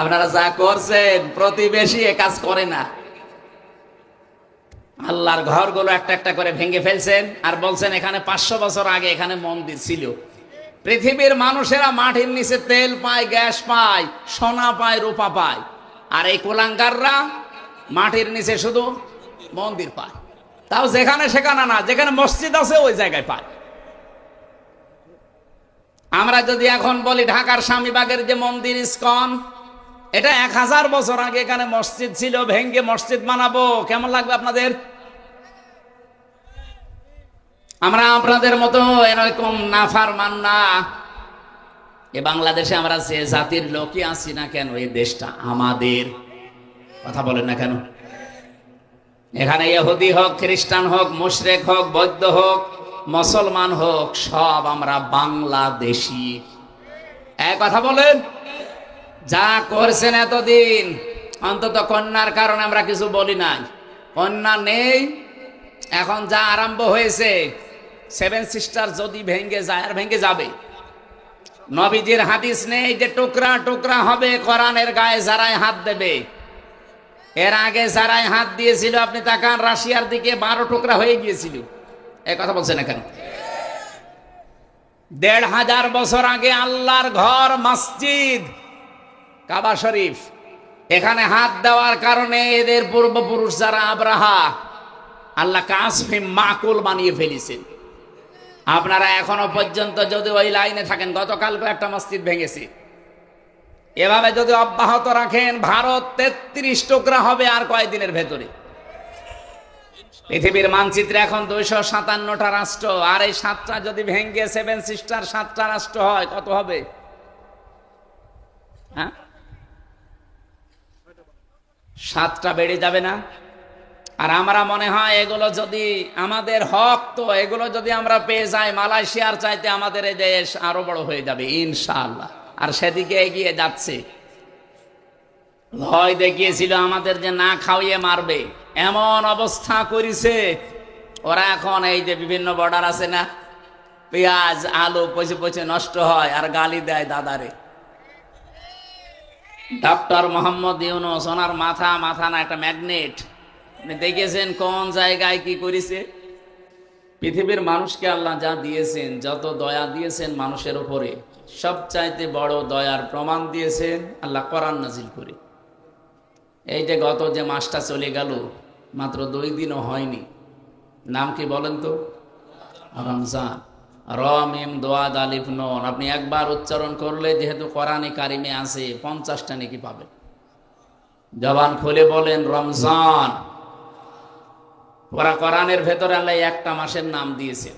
আপনারা যা করছেন প্রতিবেশী এ কাজ করে না। আল্লাহর ঘরগুলো একটা একটা করে ভেঙে ফেলছেন আর বলছেন এখানে 500 বছর আগে এখানে মন্দির ছিল। পৃথিবীর মানুষেরা মাটির নিচে তেল পায়, গ্যাস পায়, সোনা পায়, রূপা পায়, আর এই কুলাঙ্গাররা মাটির নিচে শুধু মন্দির পায়। তাও যেখানে সেখানে না, যেখানে মসজিদ আছে ওই জায়গায় পায়। আমরা যদি এখন বলি ঢাকার স্বামীবাগের যে মন্দির ইস্কন, এটা 1000 বছর আগে এখানে মসজিদ ছিল, ভেঙ্গে মসজিদ বানাবো, কেমন লাগবে আপনাদের? আমরা আপনাদের মতো এরকম নাফরমান না। এ বাংলাদেশে আমরা যে জাতির লোকই আছি না কেন, এই দেশটা আমাদের। কথা বলেন না কেন? এখানে ইহুদি হোক, খ্রিস্টান হোক, মুশরিক হোক, বৌদ্ধ হোক, মুসলমান হোক, সব আমরা বাংলাদেশী। এক কথা বলেন। যা করছেন এতদিন, অন্তত কন্যার কারণে আমরা কিছু বলি নাই। কন্যা নেই, এখন যা আরম্ভ হয়েছে, 7 সিস্টার যদি ভেঙে যায়, আর ভেঙে যাবে। নবীজির হাদিস নেই যে টুকরা টুকরা হবে, কোরআনের গায়ে যারাই হাত দেবে। এর আগে যারাই হাত দিয়েছিল, আপনি তাকান রাশিয়ার দিকে, 12 টুকরা হয়ে গিয়েছিল। এই কথা বলছেন না কেন? 1500 বছর আগে আল্লাহর ঘর, মসজিদ কাবা শরীফ, এখানে হাত দেওয়ার কারণে এদের পূর্বপুরুষ যারা আব্রাহা, আল্লাহ কাসফে মাকুল বানিয়ে ফেলেছেন। আপনারা এখনো পর্যন্ত যদি ওই লাইনে থাকেন, গতকালকে একটা মসজিদ ভেঙেছে, এভাবে যদি অব্যাহত রাখেন, ভারত 33 টুকরা হবে আর কয়েকদিনের ভেতরে। পৃথিবীর মানচিত্রে এখন 257টা রাষ্ট্র, আর এই 7টা যদি ভেঙে 7 সিস্টার 7টা রাষ্ট্র হয়, কত হবে? হ্যাঁ, 7টা বেড়ে যাবে না? আর আমরা মনে হয় এগুলো যদি আমাদের হক, তো এগুলো যদি আমরা পেয়ে যাই, মালয়েশিয়ার চাইতে আমাদের এই দেশ আরো বড় হয়ে যাবে ইনশাআল্লাহ। আর সেদিকে এগিয়ে যাচ্ছে। ভয় দেখিয়েছিল আমাদের যে না খাওয়িয়ে মারবে, এমন অবস্থা করেছে ওরা। এখন এই যে বিভিন্ন বর্ডার আছে না, পেঁয়াজ আলু পচে পচে নষ্ট হয়, আর গালি দেয় দাদারে। ডক্টর মোহাম্মদ ইউনূস, ওনার মাথা না একটা ম্যাগনেট। আপনি দেখেছেন কোন জায়গায় কি করেছে? পৃথিবীর মানুষকে আল্লাহ যা দিয়েছেন, যত দয়া দিয়েছেন মানুষের উপরে, সবচাইতে বড় দয়ার প্রমাণ দিয়েছেন আল্লাহ কোরআন নাজিল করে। এই যে গত যে মাসটা চলে গেল, মাত্র 2 দিনও হয়নি, নাম কি বলেন তো? রমজান। র মিম দোয়াদ আলিফ নুন, আপনি একবার উচ্চারণ করলে যেহেতু কোরআনে কারিমে আছে, 50টা নেকি পাবেন। জবান খুলে বলেন রমজান। ওরা কোরআনের ভেতরে আল্লাহ একটা মাসের নাম দিয়েছে।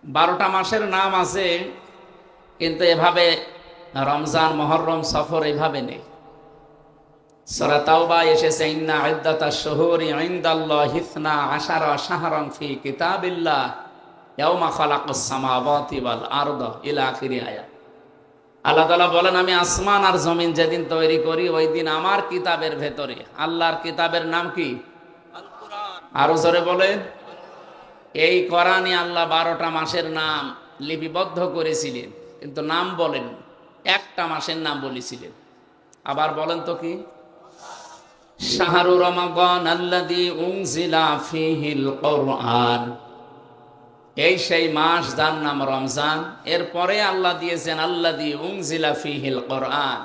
12টা মাসের নাম আছে, কিন্তু এভাবে রমজান, মুহররম, সফর এভাবে নেই। সূরা তাওবা এসেছে ইন্না ইদ্দাতাশ শুহুরি ইনদাল্লাহি 12 শাহরান ফি কিতাবিল্লাহ ইয়াওমা খালাকাস সামাওয়াতি ওয়াল আরদা ইলা আখিরি আয়াত। আল্লাহ তাআলা বলেন, আমি আসমান আর জমিন যেদিন তৈরি করি, ওই দিন আমার কিতাবের ভেতরে, আল্লাহর কিতাবের নাম কি? আল কোরআন। আরো জোরে বলেন। এই কোরআনে আল্লাহ 12টা মাসের নাম লিপিবদ্ধ করেছিলেন, কিন্তু নাম বলেন, একটা মাসের নাম বলেছিলেন। আবার বলেন তো কি? শাহরু রমাদান আল্লাযী উনজিলা ফীহিল কুরআন। এই সেই মাস যার নাম রমজান। এরপরে আল্লাহ দিয়েছেন আল্লাযী উনজিলা ফীহিল কুরআন,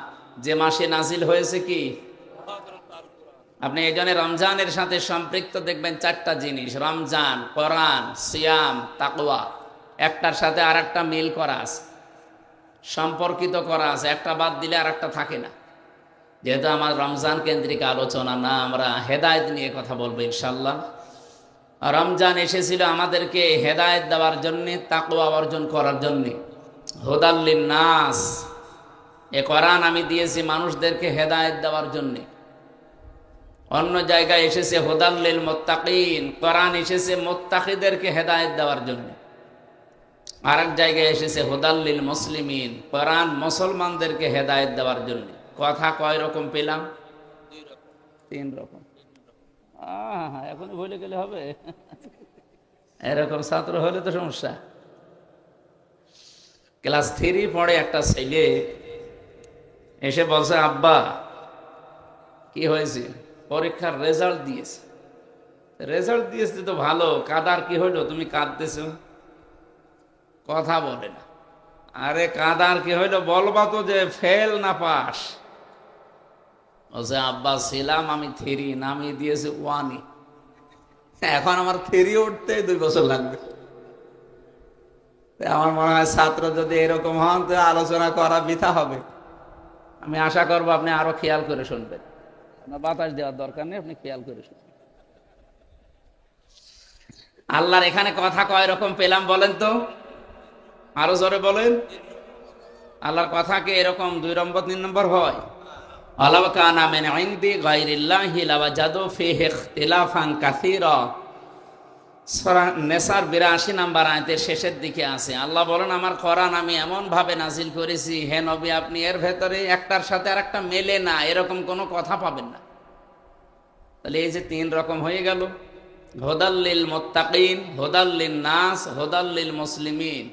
যে মাসে নাজিল হয়েছে কি? আপনি এই জন্য রমজানের সাথে সম্পৃক্ত দেখবেন 4টা জিনিস: রমজান, কোরআন, সিয়াম, তাকওয়া। একটার সাথে আর একটা মিল করা আছে, সম্পর্কিত করা আছে, একটা বাদ দিলে আর একটা থাকে না। যেহেতু আমার রমজান কেন্দ্রিক আলোচনা না, আমরা হেদায়েত নিয়ে কথা বলবো ইনশাল্লাহ। রমজান এসেছিল আমাদেরকে হেদায়েত দেওয়ার জন্যে, তাকওয়া অর্জন করার জন্যে। হুদাল লিন্নাস, এ কোরআন আমি দিয়েছি মানুষদেরকে হেদায়েত দেওয়ার জন্যে। অন্য জায়গায় এসেছে হুদাল লিল মুত্তাকিন, কোরআন এসেছে মুত্তাকিদেরকে হেদায়েত দেওয়ার জন্য। আর এক জায়গায় এসেছে হুদাল লিল মুসলিমিন, কোরআন মুসলমানদেরকে হেদায়েত দেওয়ার জন্য। কথা কয় রকম পেলাম? 3 রকম। এখন ভুলে গেলে হবে? এরকম ছাত্র হলে তো সমস্যা। ক্লাস 3 পড়ে একটা ছেলে এসে বলছে, আব্বা কি হয়েছে? পরীক্ষার রেজাল্ট দিয়েছে। রেজাল্ট দিয়েছে তো ভালো, কাদার কি হইলো? তুমি কাঁদতেছো, কথা বলে না। আরে কাদার কি হইলো বলবা তো, যে ফেল না পাস। বলছে আব্বা ছিলাম আমি 3, নামিয়ে দিয়েছে 1। এখন আমার 3 উঠতে 2 বছর লাগবে। আমার মনে হয় ছাত্র যদি এরকম হন তো আলোচনা করা বৃথা হবে। আমি আশা করবো আপনি আরো খেয়াল করে শুনবেন। আপনার বাতাস দেওয়ার দরকার নেই, আপনি খেয়াল করে শুনবেন। আল্লাহর এখানে কথা কয় রকম পেলাম বলেন তো? আরো জোরে বলেন। আল্লাহর কথা কি এরকম 2 নম্বর 3 নম্বর হয়? আলাউ কানা মিন ইনদি গায়রিল্লাহি লাওয়াজাদু ফীহি ইখতিলাফান কাসীরা। সূরা নেসার 82 নম্বর আয়াতের শেষের দিকে আছে। আল্লাহ বলেন আমার কোরআন আমি এমন ভাবে নাজিল করেছি, হে নবী আপনি এর ভেতরে একটার সাথে আরেকটা মেলে না, এরকম কোনো কথা পাবেন না। তাহলে এই যে 3 রকম হয়ে গেল, হুদাল্লিল মুত্তাকিন, হুদাল্লিন নাস, হুদাল্লিল মুসলিমিন।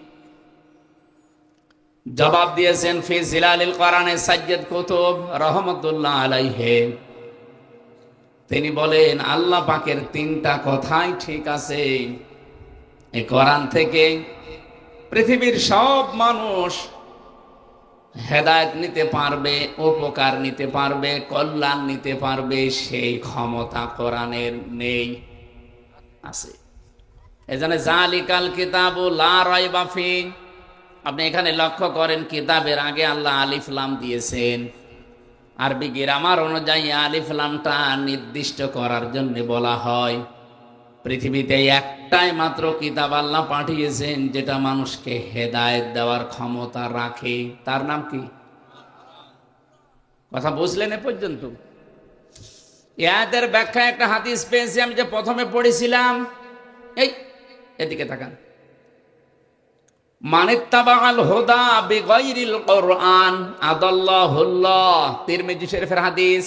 জবাব দিয়েছেন ফি জিলালিল কোরআনে সাজ্জাদ কুতুব রহমাতুল্লাহ আলাইহি। তিনি বলেন আল্লাহ পাকের 3টা কথাই ঠিক আছে। এই কোরআন থেকে পৃথিবীর সব মানুষ হেদায়েত নিতে পারবে, উপকার নিতে পারবে, কল্যাণ নিতে পারবে, সেই ক্ষমতা কোরআনের নেই, আছে। এজন্য জালিকাল কিতাবু লা রাইবা ফি। আপনি এখানে লক্ষ্য করেন কিতাবের আগে আল্লাহ আলিফ লাম দিয়েছেন। আরবি গ্রামার অনুযায়ী আলিফ লামটা নির্দিষ্ট করার জন্য বলা হয়। পৃথিবীতে একটাই মাত্র কিতাব আল্লাহ পাঠিয়েছেন যেটা মানুষকে হেদায়েত দেওয়ার ক্ষমতা রাখে, তার নাম কি? কথা বুঝলেন এ পর্যন্ত? এর ব্যাখ্যা একটা হাদিস পেয়েছি আমি, যে প্রথমে পড়েছিলাম। এই এদিকে তাকান। মানিত্তাবাআল হুদা বিগাইরিল কোরআন আদাল্লাহুল্লাহ। তিরমিজি শরীফের হাদিস।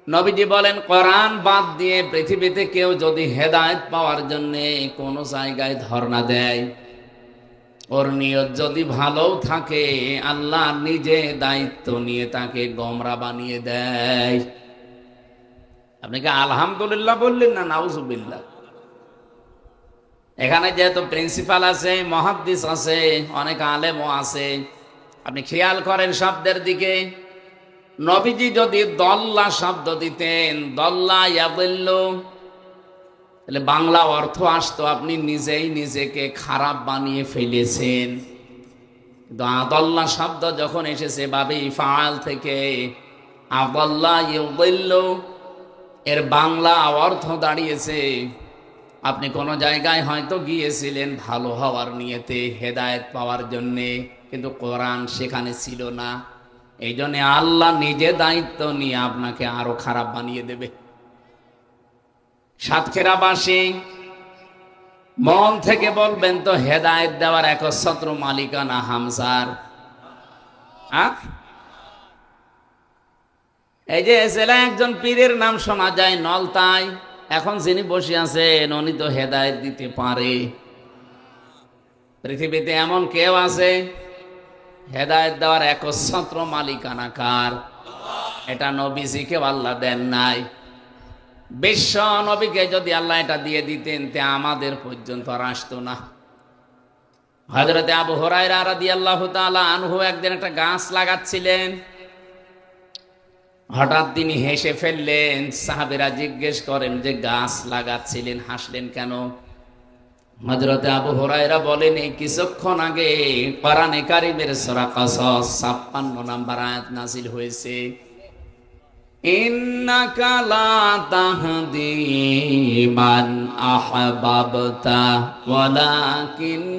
নবীজি বলেন কোরআন বাদ দিয়ে পৃথিবীতে কেউ যদি হেদায়েত পাওয়ার জন্য কোন জায়গায় ধর্ণা দেয়, ওর নিয়ত যদি ভালো থাকে আল্লাহ নিজে দায়িত্ব নিয়ে তাকে গোমরা বানিয়ে দেয়। আপনি কি আলহামদুলিল্লাহ বললেন না নাউজুবিল্লাহ? এখানে যেহেতু প্রিন্সিপাল আছে, মুহাদ্দিস আছে, অনেক আলেমও আছে, আপনি খেয়াল করেন শব্দের দিকে। নবীজি যদি দল্লা শব্দ দিতেন, দল্লা ইয়াদিল্লু, তাহলে বাংলা অর্থ আসতো আপনি নিজেই নিজেকে খারাপ বানিয়ে ফেলেছেন। কিন্তু আদাল্লা শব্দ যখন এসেছে বাবে ইফআল থেকে, আদাল্লা ইউদিল্লু, এর বাংলা অর্থ দাঁড়িয়েছে আপনি কোন জায়গায় হয়তো গিয়েছিলেন ভালো হওয়ার নিয়তে, হেদায়েত পাওয়ার জন্যে, কিন্তু কোরআন সেখানে ছিল না। এই জন্য আল্লাহ নিজে দায়িত্ব নিয়ে আপনাকে আরো খারাপ বানিয়ে দেবে। সাতক্ষীরাবাসী মন থেকে বলবেন তো হেদায়েত দেওয়ার একচ্ছত্র মালিকানা হামজার। এই যে জেলায় একজন পীরের নাম শোনা যায় নলতাই, এখন যিনি বসে আছেন উনি তো হেদায়েত দিতে পারে। পৃথিবীতে এমন কেউ আছে? হেদায়েত দেওয়ার একচ্ছত্র মালিকানা কার? এটা নবীজিকে আল্লাহ দেন নাই। বিশ্ব নবীকে যদি আল্লাহ এটা দিয়ে দিতেন তে আমাদের পর্যন্ত আর আসতো না। হযরতে আবু হুরায়রা রাদিয়াল্লাহু তাআলা আনহু একদিন একটা গাছ লাগাচ্ছিলেন, হঠাৎ তিনি হেসে ফেললেন। সাহাবীরা জিজ্ঞেস করেন যে গাছ লাগাচ্ছিলেন, হাসলেন কেন? হযরতে আবু হুরায়রা বলেন এই কিছুক্ষণ আগে কোরআনে কারীমের সূরা কসস 56 নম্বর আয়াত নাযিল হয়েছে, ইন্নাকা লা তাহদি মান আহবাবতা ওয়ালাকিন্নাল্লাহা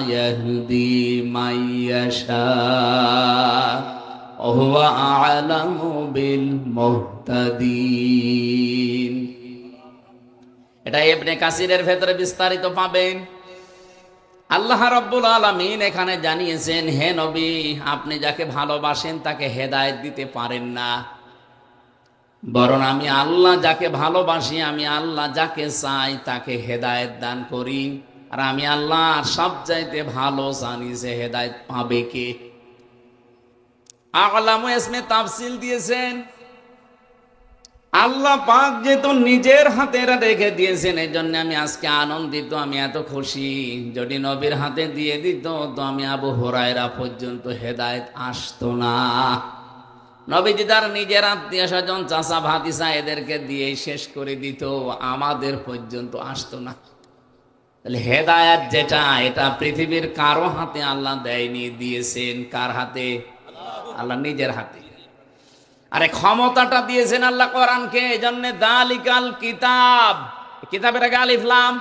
ইয়াহদি মাইয়াশা ওয়া হুয়া আ'লামু বিল মুহতাদিন। এটা ইবনে কাসিরের ভেতরে বিস্তারিত পাবেন। আল্লাহ রাব্বুল আলামিন এখানে জানিয়েছেন, হে নবী আপনি যাকে ভালোবাসেন তাকে হেদায়েত দিতে পারেন না, বরং আমি আল্লাহ যাকে ভালোবাসি, আমি আল্লাহ যাকে চাই তাকে হেদায়েত দান করি। আর আমি আল্লাহ সবচাইতে ভালো জানি যে হেদায়েত পাবে কে। আলামু ইসমে তাফসিল দিয়েছেন। আল্লাহ পাক যেহেতু নিজের হাতে এরা রেখে দিয়েছেন, এই জন্য আমি আজকে আনন্দিত, আমি এত খুশি। যদি নবীর হাতে দিয়ে দিত তো আমি আবু হুরায়রা পর্যন্ত হেদায়েত আসতো না। নবীজি তার নিজের আত্মীয় স্বজন, চাচা ভাতিসা এদেরকে দিয়ে শেষ করে দিত, আমাদের পর্যন্ত আসতো না। তাহলে হেদায়েত যেটা, এটা পৃথিবীর কারো হাতে আল্লাহ দেয়নি, দিয়েছেন কার হাতে? আল্লাহ নিজের হাতে। আরে ক্ষমতাটা দিয়েছেন আল্লাহ কোরআনকে, এজন্য দালিকাল কিতাব, কিতাবের আগে আলিফ লাম,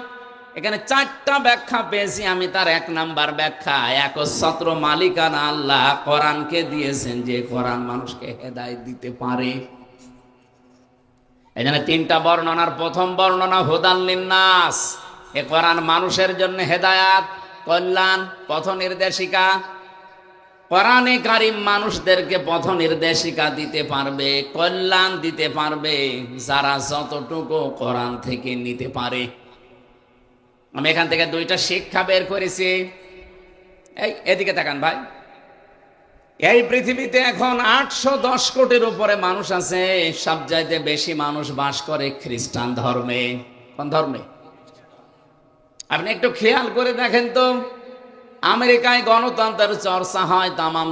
এখানে 4টা ব্যাখ্যা পেয়েছি আমি। তার 1 নাম্বার ব্যাখ্যা, একচ্ছত্র মালিকানা আল্লাহ কোরআনকে দিয়েছেন, যে কোরআন মানুষকে হেদায়েত দিতে পারে। এখানে 3টা বর্ণনার প্রথম বর্ণনা হুদাল লিন্নাস, এ কোরআন মানুষের জন্য হেদায়াত, কল্যাণ, পথ নির্দেশিকা। কোরআনে কারীম মানুষদেরকে পথ নির্দেশিকা দিতে পারবে, কল্যাণ দিতে পারবে, যারা যতটুকু কোরআন থেকে নিতে পারে। আমি এখান থেকে 2টা শিক্ষা বের করেছি। এই এদিকে তাকান ভাই, এই পৃথিবীতে এখন 810 কোটির উপরে মানুষ আছে। সবচাইতে বেশি মানুষ বাস করে খ্রিস্টান ধর্মে। কোন ধর্মে? আপনি একটু খেয়াল করে দেখেন তো, আমেরিকায় গণতন্ত্রের চর্চা হয়, তামাম